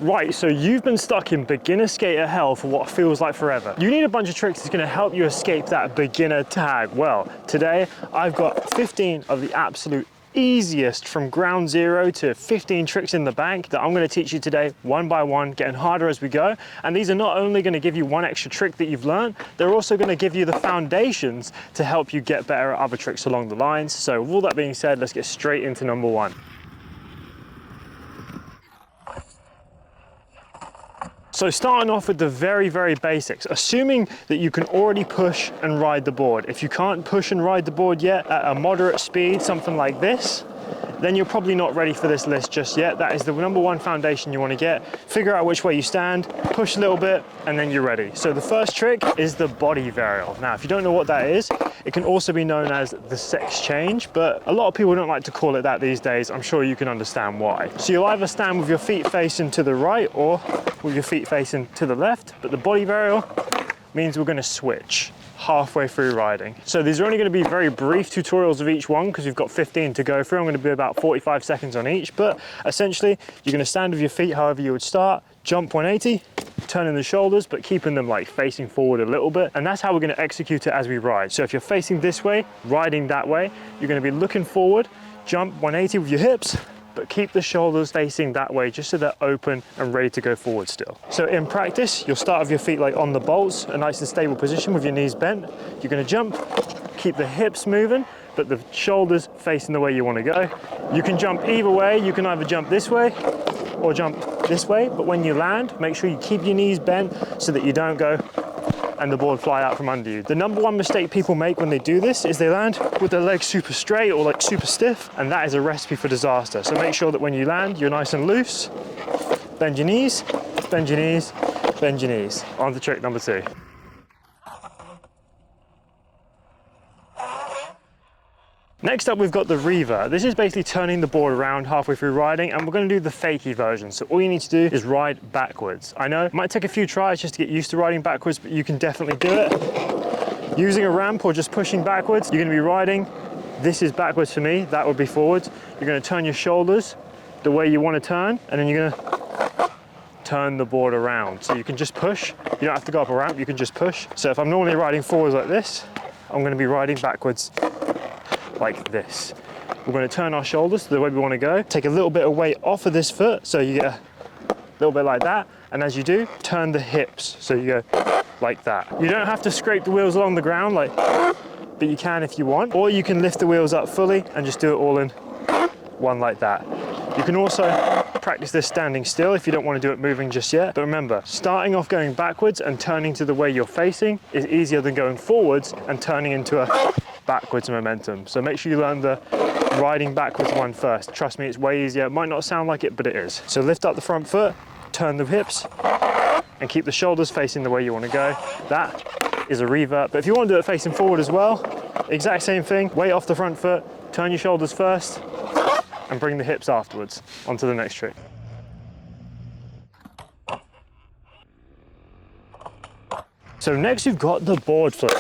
Right, so you've been stuck in beginner skater hell for what feels like forever. You need a bunch of tricks that's gonna help you escape that beginner tag. Well, today I've got 15 of the absolute easiest from ground zero to 15 tricks in the bank that I'm gonna teach you today, one by one, getting harder as we go. And these are not only gonna give you one extra trick that you've learned, they're also gonna give you the foundations to help you get better at other tricks along the lines. So with all that being said, let's get straight into number one. So starting off with the very, very basics, assuming that you can already push and ride the board. If you can't push and ride the board yet at a moderate speed, something like this, then you're probably not ready for this list just yet. That is the number one foundation you want to get. Figure out which way you stand, push a little bit, and then you're ready. So the first trick is the body varial. Now, if you don't know what that is, it can also be known as the sex change, but a lot of people don't like to call it that these days. I'm sure you can understand why. So you'll either stand with your feet facing to the right or with your feet facing to the left, but the body varial means we're going to switch halfway through riding. So these are only going to be very brief tutorials of each one because we've got 15 to go through. I'm going to be about 45 seconds on each, but essentially you're going to stand with your feet however you would start, jump 180, turning the shoulders, but keeping them like facing forward a little bit. And that's how we're going to execute it as we ride. So if you're facing this way, riding that way, you're going to be looking forward, jump 180 with your hips, but keep the shoulders facing that way just so they're open and ready to go forward still. So in practice, you'll start with your feet like on the bolts, a nice and stable position with your knees bent. You're gonna jump, keep the hips moving, but the shoulders facing the way you wanna go. You can jump either way. You can either jump this way or jump this way, but when you land, make sure you keep your knees bent so that you don't go and the board fly out from under you. The number one mistake people make when they do this is they land with their legs super straight or like super stiff, and that is a recipe for disaster. So make sure that when you land, you're nice and loose. Bend your knees, bend your knees, bend your knees. On to trick number two. Next up, we've got the revert. This is basically turning the board around halfway through riding, and we're going to do the fakie version. So all you need to do is ride backwards. I know it might take a few tries just to get used to riding backwards, but you can definitely do it. Using a ramp or just pushing backwards, you're going to be riding. This is backwards for me, that would be forwards. You're going to turn your shoulders the way you want to turn, and then you're going to turn the board around. So you can just push. You don't have to go up a ramp, you can just push. So if I'm normally riding forwards like this, I'm going to be riding backwards like this. We're going to turn our shoulders to the way we want to go. Take a little bit of weight off of this foot, so you get a little bit like that. And as you do, turn the hips, so you go like that. You don't have to scrape the wheels along the ground, but you can if you want. Or you can lift the wheels up fully and just do it all in one like that. You can also practice this standing still if you don't want to do it moving just yet. But remember, starting off going backwards and turning to the way you're facing is easier than going forwards and turning into a backwards momentum. So make sure you learn the riding backwards one first. Trust me, it's way easier. It might not sound like it, but it is. So lift up the front foot, turn the hips, and keep the shoulders facing the way you want to go. That is a revert. But if you want to do it facing forward as well, exact same thing. Weight off the front foot, turn your shoulders first, and bring the hips afterwards. On to the next trick. So next you've got the board flip.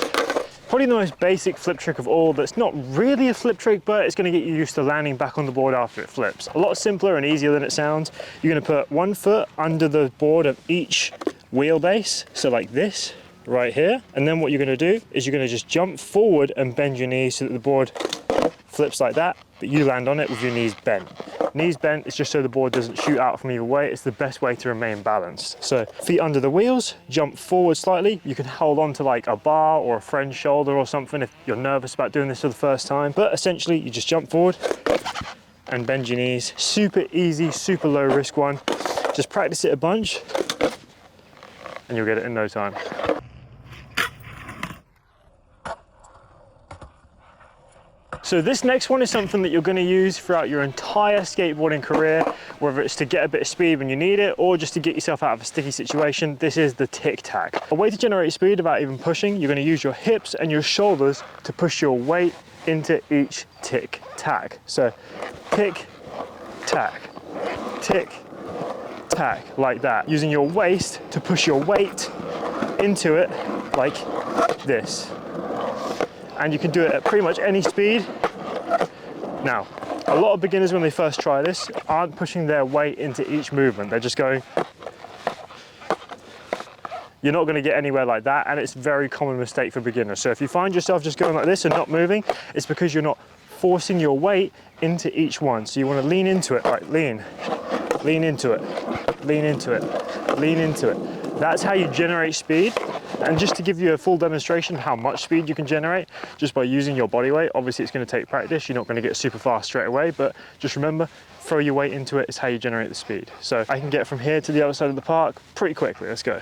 Probably the most basic flip trick of all that's not really a flip trick, but it's going to get you used to landing back on the board after it flips. A lot simpler and easier than it sounds. You're going to put one foot under the board of each wheelbase, so like this, right here. And then what you're going to do is you're going to just jump forward and bend your knees so that the board flips like that, but you land on it with your knees bent. Knees bent is just so the board doesn't shoot out from either way. It's the best way to remain balanced. So feet under the wheels, jump forward slightly. You can hold on to like a bar or a friend's shoulder or something if you're nervous about doing this for the first time. But essentially you just jump forward and bend your knees. Super easy, super low risk one. Just practice it a bunch and you'll get it in no time. So this next one is something that you're going to use throughout your entire skateboarding career, whether it's to get a bit of speed when you need it or just to get yourself out of a sticky situation. This is the tic-tac. A way to generate speed without even pushing, you're going to use your hips and your shoulders to push your weight into each tic-tac. So tic-tac, tic-tac, like that. Using your waist to push your weight into it like this. And you can do it at pretty much any speed. Now, a lot of beginners when they first try this aren't pushing their weight into each movement. They're just going you're not going to get anywhere like that, and it's a very common mistake for beginners. So if you find yourself just going like this and not moving, it's because you're not forcing your weight into each one. So you want to lean into it, right? Lean into it, lean into it, lean into it. That's how you generate speed. And just to give you a full demonstration of how much speed you can generate just by using your body weight, obviously it's going to take practice. You're not going to get super fast straight away, but just remember, throw your weight into it is how you generate the speed. So I can get from here to the other side of the park pretty quickly. Let's go.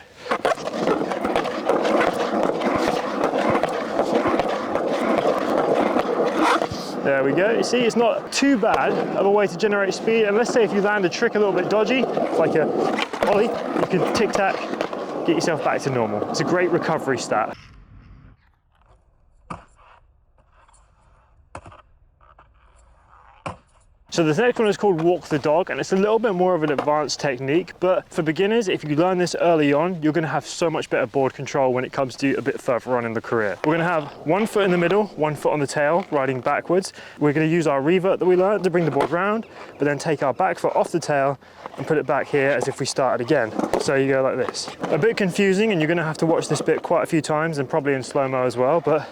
There we go. You see, it's not too bad of a way to generate speed. And let's say if you land a trick a little bit dodgy, like a ollie, you can tic-tac, get yourself back to normal. It's a great recovery stat. So the next one is called walk the dog, and it's a little bit more of an advanced technique, but for beginners, if you learn this early on, you're gonna have so much better board control when it comes to a bit further on in the career. We're gonna have one foot in the middle, one foot on the tail, riding backwards. We're gonna use our revert that we learned to bring the board round, but then take our back foot off the tail and put it back here as if we started again. So you go like this. A bit confusing, and you're gonna have to watch this bit quite a few times and probably in slow-mo as well, but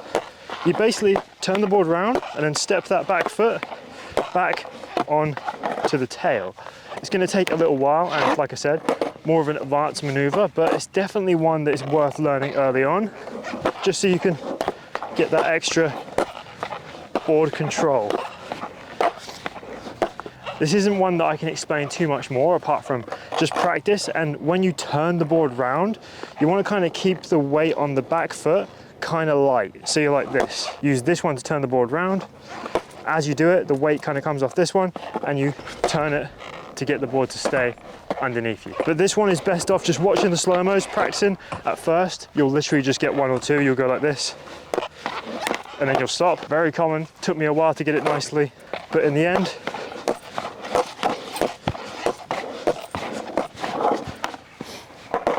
you basically turn the board round and then step that back foot back on to the tail. It's going to take a little while, and like I said, more of an advanced maneuver, but it's definitely one that is worth learning early on, just so you can get that extra board control. This isn't one that I can explain too much more apart from just practice. And when you turn the board round, you want to kind of keep the weight on the back foot kind of light. So you're like this. Use this one to turn the board round. As you do it, the weight kind of comes off this one and you turn it to get the board to stay underneath you. But this one is best off just watching the slow-mos, practicing. At first, you'll literally just get one or two. You'll go like this and then you'll stop. Very common. Took me a while to get it nicely, but in the end,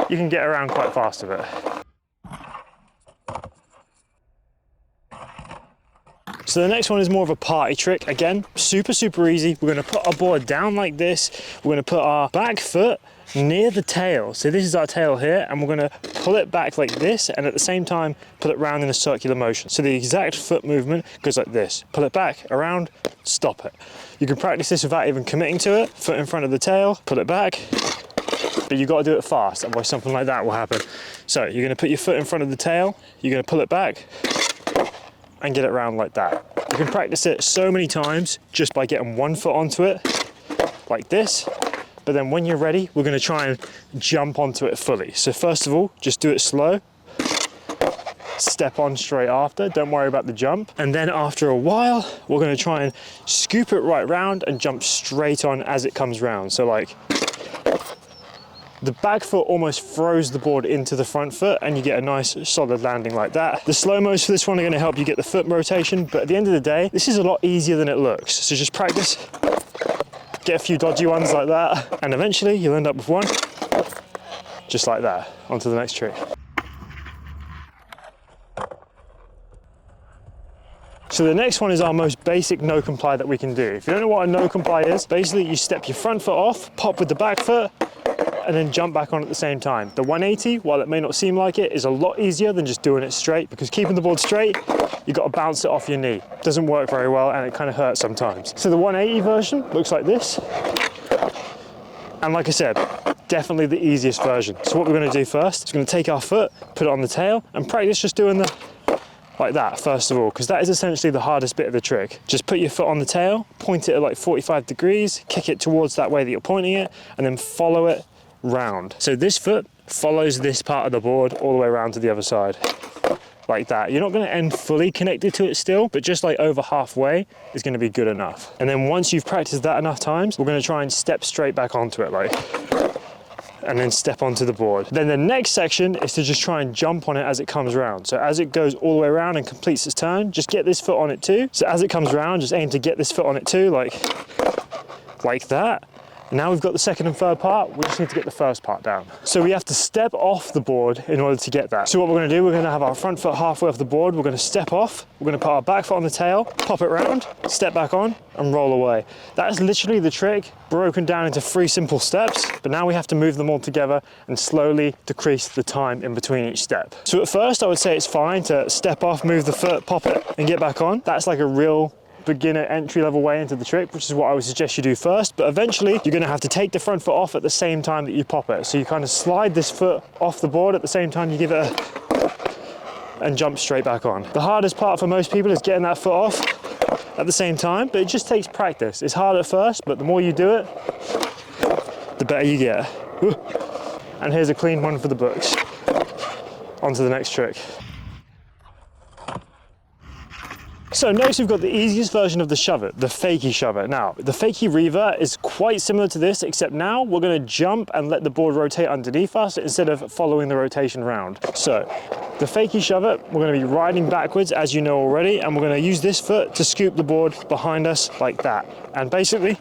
you can get around quite fast with it. So the next one is more of a party trick. Again, super, super easy. We're gonna put our board down like this. We're gonna put our back foot near the tail. So this is our tail here, and we're gonna pull it back like this, and at the same time, pull it round in a circular motion. So the exact foot movement goes like this. Pull it back, around, stop it. You can practice this without even committing to it. Foot in front of the tail, pull it back, but you gotta do it fast, otherwise something like that will happen. So you're gonna put your foot in front of the tail, you're gonna pull it back, and get it round like that. You can practice it so many times just by getting one foot onto it, like this. But then when you're ready, we're gonna try and jump onto it fully. So first of all, just do it slow. Step on straight after, don't worry about the jump. And then after a while, we're gonna try and scoop it right round and jump straight on as it comes round. So like, the back foot almost throws the board into the front foot and you get a nice solid landing like that. The slow-mos for this one are gonna help you get the foot rotation, but at the end of the day, this is a lot easier than it looks. So just practice, get a few dodgy ones like that, and eventually you'll end up with one, just like that. On to the next trick. So the next one is our most basic no comply that we can do. If you don't know what a no comply is, basically you step your front foot off, pop with the back foot, and then jump back on at the same time. The 180, while it may not seem like it, is a lot easier than just doing it straight, because keeping the board straight, you've got to bounce it off your knee. It doesn't work very well and it kind of hurts sometimes. So the 180 version looks like this. And like I said, definitely the easiest version. So what we're gonna do first is we're gonna take our foot, put it on the tail, and practice just doing the like that first of all, because that is essentially the hardest bit of the trick. Just put your foot on the tail, point it at like 45 degrees, kick it towards that way that you're pointing it, and then follow it round. So this foot follows this part of the board all the way around to the other side, like that. You're not going to end fully connected to it still, but just like over halfway is going to be good enough. And then once you've practiced that enough times, we're going to try and step straight back onto it, like, and then step onto the board. Then the next section is to just try and jump on it as it comes around. So as it goes all the way around and completes its turn, just get this foot on it too. So as it comes around, just aim to get this foot on it too, like that. Now we've got the second and third part, we just need to get the first part down. So we have to step off the board in order to get that. So what we're gonna do, we're gonna have our front foot halfway off the board, we're gonna step off, we're gonna put our back foot on the tail, pop it round, step back on, and roll away. That is literally the trick, broken down into 3 simple steps, but now we have to move them all together and slowly decrease the time in between each step. So at first, I would say it's fine to step off, move the foot, pop it, and get back on. That's like a real beginner entry-level way into the trick, which is what I would suggest you do first. But eventually you're going to have to take the front foot off at the same time that you pop it. So you kind of slide this foot off the board at the same time you give it and jump straight back on. The hardest part for most people is getting that foot off at the same time, but it just takes practice. It's hard at first, but the more you do it, the better you get. And here's a clean one for the books. On to the next trick. So next we've got the easiest version of the shove it, the fakie shove it. Now, the fakie revert is quite similar to this, except now we're gonna jump and let the board rotate underneath us instead of following the rotation round. So, the fakie shove it, we're gonna be riding backwards, as you know already, and we're gonna use this foot to scoop the board behind us like that. And basically,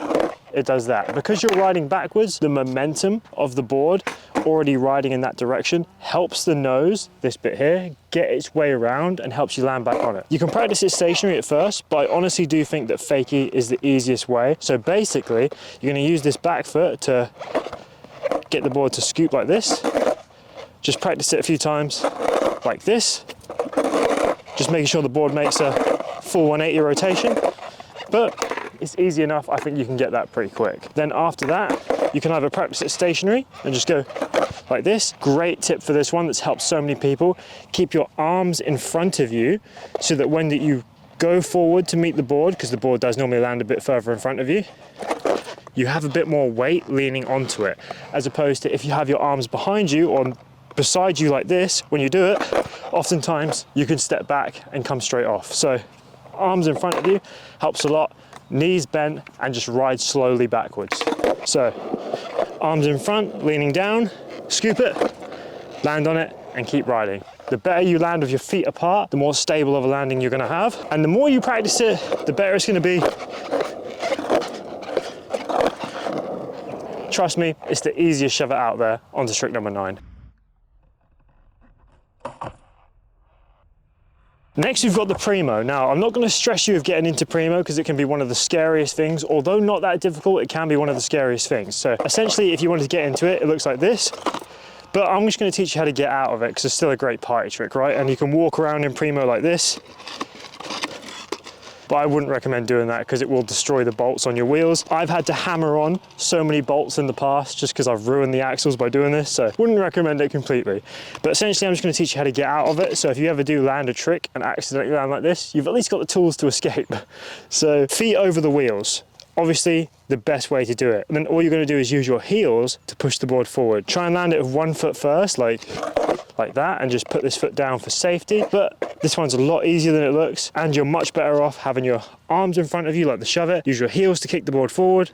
it does that. Because you're riding backwards, the momentum of the board already riding in that direction helps the nose, this bit here, get its way around and helps you land back on it. You can practice it stationary at first, but I honestly do think that fakie is the easiest way. So basically, you're gonna use this back foot to get the board to scoop like this. Just practice it a few times like this. Just making sure the board makes a full 180 rotation. But it's easy enough, I think you can get that pretty quick. Then after that, you can either practice it stationary and just go like this. Great tip for this one that's helped so many people. Keep your arms in front of you so that when you go forward to meet the board, because the board does normally land a bit further in front of you, you have a bit more weight leaning onto it, as opposed to if you have your arms behind you or beside you like this, when you do it, oftentimes you can step back and come straight off. So arms in front of you helps a lot. Knees bent and just ride slowly backwards. So arms in front, leaning down, scoop it, land on it and keep riding. The better you land with your feet apart, the more stable of a landing you're gonna have. And the more you practice it, the better it's gonna be. Trust me, it's the easiest shove it out there. On to trick number 9. Next, we've got the primo. Now, I'm not going to stress you with getting into primo because it can be one of the scariest things. Although not that difficult, it can be one of the scariest things. So essentially, if you wanted to get into it, it looks like this. But I'm just going to teach you how to get out of it because it's still a great party trick, right? And you can walk around in primo like this. But I wouldn't recommend doing that because it will destroy the bolts on your wheels. I've had to hammer on so many bolts in the past just because I've ruined the axles by doing this, so wouldn't recommend it completely. But essentially, I'm just going to teach you how to get out of it. So if you ever do land a trick and accidentally land like this, you've at least got the tools to escape. So feet over the wheels. Obviously, the best way to do it. And then all you're going to do is use your heels to push the board forward. Try and land it with one foot first, like that, and just put this foot down for safety. But this one's a lot easier than it looks, and you're much better off having your arms in front of you like the shove it. Use your heels to kick the board forward,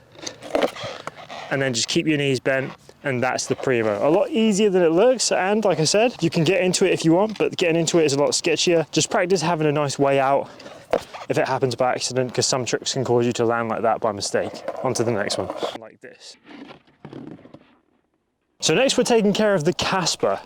and then just keep your knees bent, and that's the primo. A lot easier than it looks, and like I said, you can get into it if you want, but getting into it is a lot sketchier. Just practice having a nice way out if it happens by accident, because some tricks can cause you to land like that by mistake. On to the next one, like this. So next we're taking care of the Casper.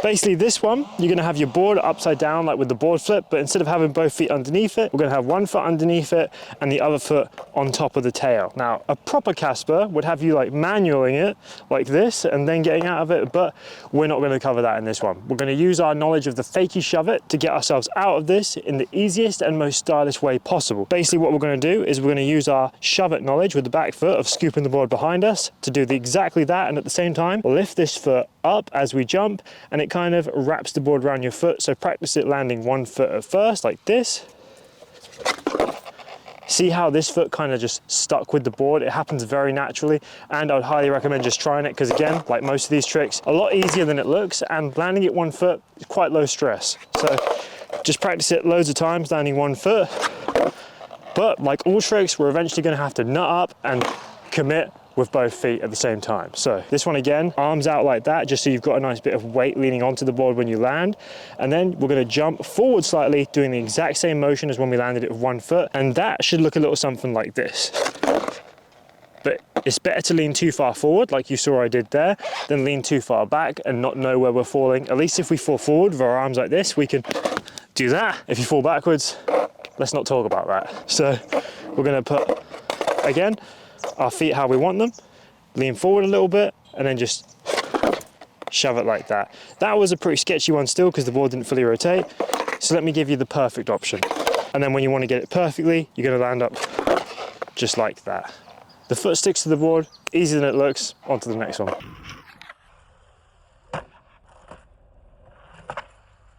Basically this one, you're gonna have your board upside down like with the board flip, but instead of having both feet underneath it, we're gonna have one foot underneath it and the other foot on top of the tail. Now, a proper Casper would have you like manualing it like this and then getting out of it, but we're not gonna cover that in this one. We're gonna use our knowledge of the fakie shove it to get ourselves out of this in the easiest and most stylish way possible. Basically what we're gonna do is we're gonna use our shove it knowledge with the back foot of scooping the board behind us to do exactly that, and at the same time, lift this foot up as we jump, and it kind of wraps the board around your foot. So practice it landing one foot at first like this. See how this foot kind of just stuck with the board? It happens very naturally, and I would highly recommend just trying it because again, like most of these tricks, a lot easier than it looks, and landing it one foot is quite low stress. So just practice it loads of times, landing one foot. But like all tricks, we're eventually going to have to nut up and commit with both feet at the same time. So this one again, arms out like that, just so you've got a nice bit of weight leaning onto the board when you land. And then we're gonna jump forward slightly, doing the exact same motion as when we landed it with one foot. And that should look a little something like this. But it's better to lean too far forward, like you saw I did there, than lean too far back and not know where we're falling. At least if we fall forward with our arms like this, we can do that. If you fall backwards, let's not talk about that. So we're gonna put, again, our feet how we want them, lean forward a little bit, and then just shove it like that. That was a pretty sketchy one still because the board didn't fully rotate. So let me give you the perfect option. And then when you want to get it perfectly, you're gonna land up just like that. The foot sticks to the board, easier than it looks. On to the next one.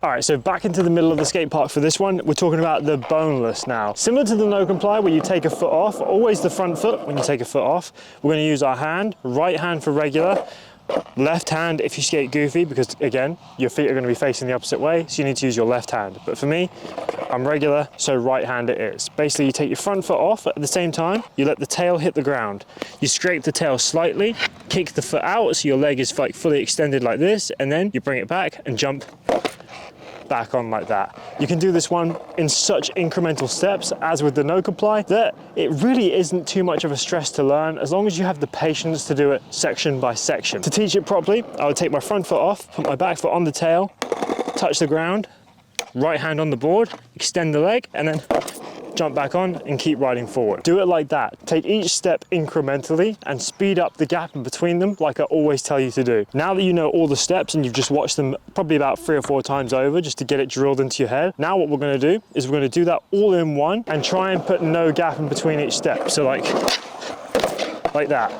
All right, so back into the middle of the skate park for this one. We're talking about the boneless now. Similar to the no comply where you take a foot off, always the front foot when you take a foot off. We're gonna use our hand, right hand for regular, left hand if you skate goofy, because again, your feet are gonna be facing the opposite way, so you need to use your left hand. But for me, I'm regular, so right hand it is. Basically, you take your front foot off at the same time, you let the tail hit the ground. You scrape the tail slightly, kick the foot out so your leg is like fully extended like this, and then you bring it back and jump back on like that. You can do this one in such incremental steps as with the no comply that it really isn't too much of a stress to learn as long as you have the patience to do it section by section. To teach it properly, I would take my front foot off, put my back foot on the tail, touch the ground, right hand on the board, extend the leg, and then jump back on and keep riding forward. Do it like that. Take each step incrementally and speed up the gap in between them like I always tell you to do. Now that you know all the steps and you've just watched them probably about 3 or 4 times over just to get it drilled into your head, now what we're gonna do is we're gonna do that all in one and try and put no gap in between each step. So like that.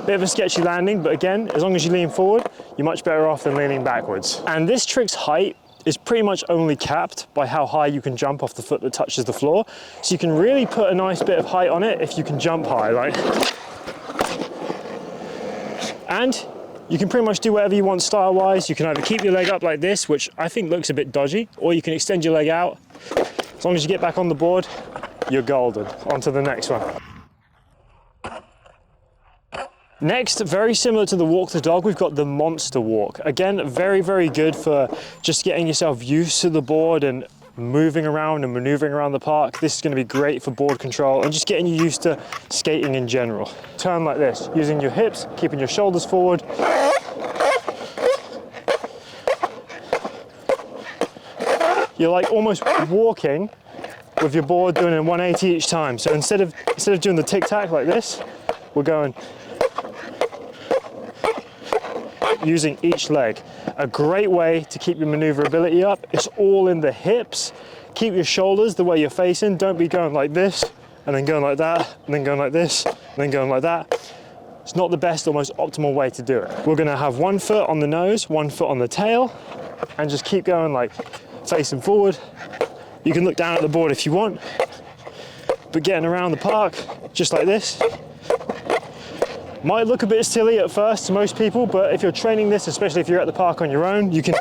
Bit of a sketchy landing, but again, as long as you lean forward, you're much better off than leaning backwards. And this trick's height is pretty much only capped by how high you can jump off the foot that touches the floor. So you can really put a nice bit of height on it if you can jump high, like. And you can pretty much do whatever you want style-wise. You can either keep your leg up like this, which I think looks a bit dodgy, or you can extend your leg out. As long as you get back on the board, you're golden. On to the next one. Next, very similar to the walk the dog, we've got the monster walk. Again, very, very good for just getting yourself used to the board and moving around and maneuvering around the park. This is going to be great for board control and just getting you used to skating in general. Turn like this, using your hips, keeping your shoulders forward. You're like almost walking with your board doing a 180 each time. So instead of doing the tic-tac like this, we're going using each leg. A great way to keep your maneuverability up. It's all in the hips. Keep your shoulders the way you're facing. Don't be going like this and then going like that and then going like this and then going like that. It's not the best or most optimal way to do it. We're gonna have one foot on the nose, one foot on the tail, and just keep going like facing forward. You can look down at the board if you want, but getting around the park just like this might look a bit silly at first to most people, but if you're training this, especially if you're at the park on your own, you can.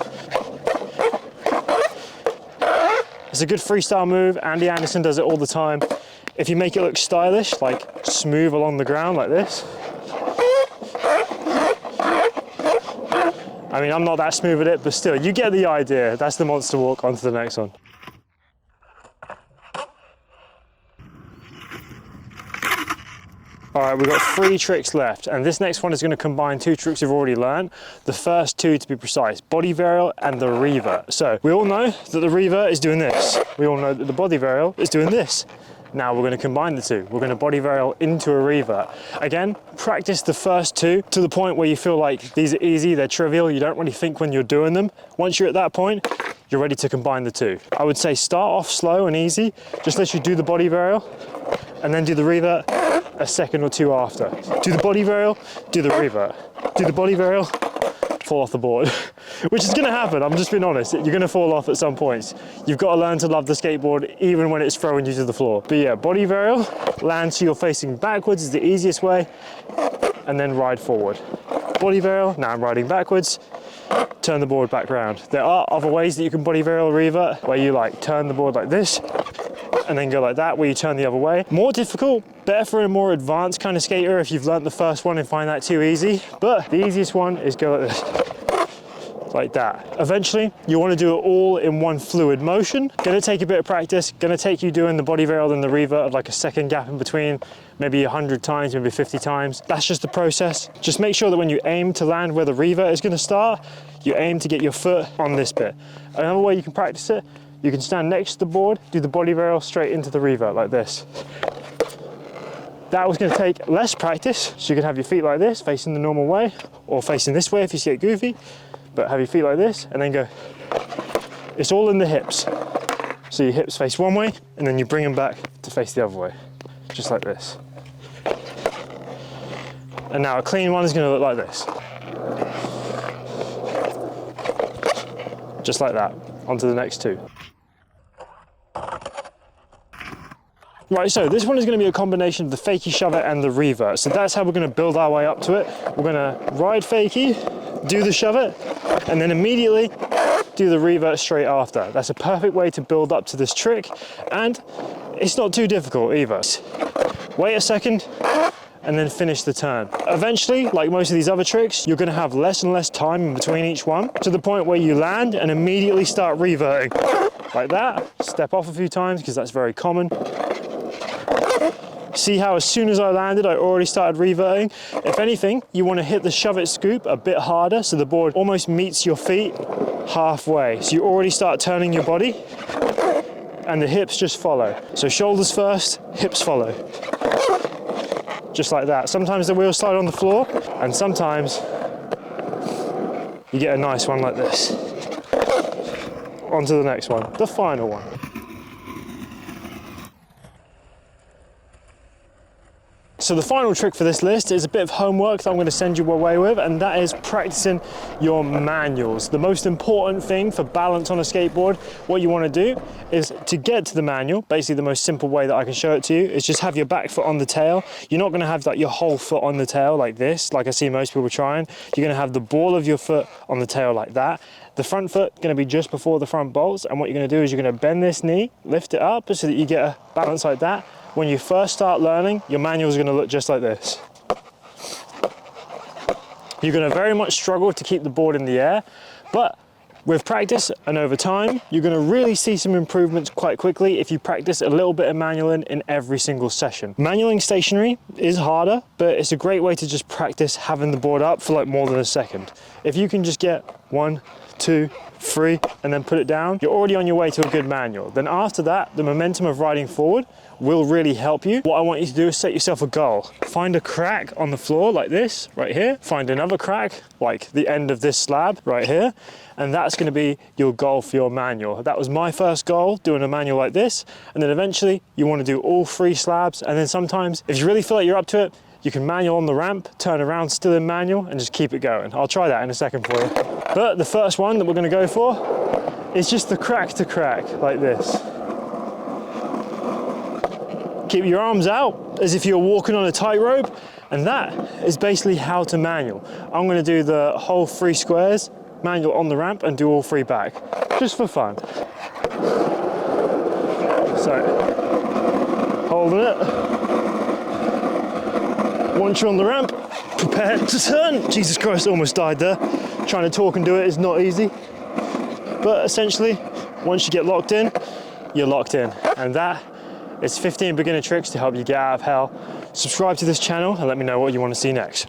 It's a good freestyle move. Andy Anderson does it all the time. If you make it look stylish, like smooth along the ground like this. I mean, I'm not that smooth at it, but still, you get the idea. That's the monster walk. On to the next one. All right, we've got 3 tricks left, and this next one is going to combine 2 tricks we've already learned. The first 2 to be precise, body varial and the revert. So we all know that the revert is doing this. We all know that the body varial is doing this. Now we're going to combine the 2. We're going to body varial into a revert. Again, practice the first 2 to the point where you feel like these are easy, they're trivial, you don't really think when you're doing them. Once you're at that point, you're ready to combine the 2. I would say start off slow and easy, just let you do the body varial, and then do the revert a second or 2 after. Do the body varial, do the revert. Do the body varial, fall off the board. Which is gonna happen, I'm just being honest. You're gonna fall off at some points. You've got to learn to love the skateboard even when it's throwing you to the floor. But yeah, body varial, land so you're facing backwards is the easiest way, and then ride forward. Body varial, now I'm riding backwards, turn the board back round. There are other ways that you can body varial revert, where you like turn the board like this, and then go like that, where you turn the other way. More difficult, better for a more advanced kind of skater if you've learned the first one and find that too easy. But the easiest one is go like this. like that. Eventually, you want to do it all in one fluid motion. Gonna take a bit of practice, gonna take you doing the body varial and the revert of like a second gap in between, maybe 100 times, maybe 50 times. That's just the process. Just make sure that when you aim to land where the revert is gonna start, you aim to get your foot on this bit. Another way you can practice it, you can stand next to the board, do the body varial straight into the revert like this. That was going to take less practice, so you can have your feet like this, facing the normal way, or facing this way if you see it goofy, but have your feet like this, and then go. It's all in the hips. So your hips face one way, and then you bring them back to face the other way, just like this. And now a clean one is going to look like this. Just like that, onto the next two. Right, so this one is going to be a combination of the fakie shove it and the revert. So that's how we're going to build our way up to it. We're going to ride fakie, do the shove it, and then immediately do the revert straight after. That's a perfect way to build up to this trick, and it's not too difficult either. Wait a second, and then finish the turn. Eventually, like most of these other tricks, you're going to have less and less time in between each one, to the point where you land and immediately start reverting. Like that, step off a few times, because that's very common. See how as soon as I landed, I already started reverting? If anything, you want to hit the shove it scoop a bit harder so the board almost meets your feet halfway. So you already start turning your body and the hips just follow. So shoulders first, hips follow. Just like that. Sometimes the wheels slide on the floor and sometimes you get a nice one like this. On to the next one, the final one. So the final trick for this list is a bit of homework that I'm going to send you away with, and that is practicing your manuals. The most important thing for balance on a skateboard, what you want to do is to get to the manual. Basically the most simple way that I can show it to you is just have your back foot on the tail. You're not going to have like your whole foot on the tail like this, like I see most people trying. You're going to have the ball of your foot on the tail like that. The front foot going to be just before the front bolts, and what you're going to do is you're going to bend this knee, lift it up so that you get a balance like that. When you first start learning, your manual is going to look just like this. You're going to very much struggle to keep the board in the air, but with practice and over time, you're going to really see some improvements quite quickly if you practice a little bit of manualing in every single session. Manualing stationary is harder, but it's a great way to just practice having the board up for like more than a second. If you can just get 1, 2, 3, and then put it down, you're already on your way to a good manual. Then after that, the momentum of riding forward will really help you. What I want you to do is set yourself a goal. Find a crack on the floor like this, right here. Find another crack, like the end of this slab right here. And that's going to be your goal for your manual. That was my first goal, doing a manual like this. And then eventually you want to do all 3 slabs. And then sometimes, if you really feel like you're up to it, you can manual on the ramp, turn around still in manual, and just keep it going. I'll try that in a second for you. But the first one that we're going to go for is just the crack to crack, like this. Keep your arms out as if you're walking on a tightrope, and that is basically how to manual. I'm going to do the whole 3 squares, manual on the ramp, and do all 3 back, just for fun. So, holding it. Once you're on the ramp, prepare to turn. Jesus Christ, I almost died there. Trying to talk and do it is not easy. But essentially, once you get locked in, you're locked in. And that is 15 beginner tricks to help you get out of hell. Subscribe to this channel and let me know what you want to see next.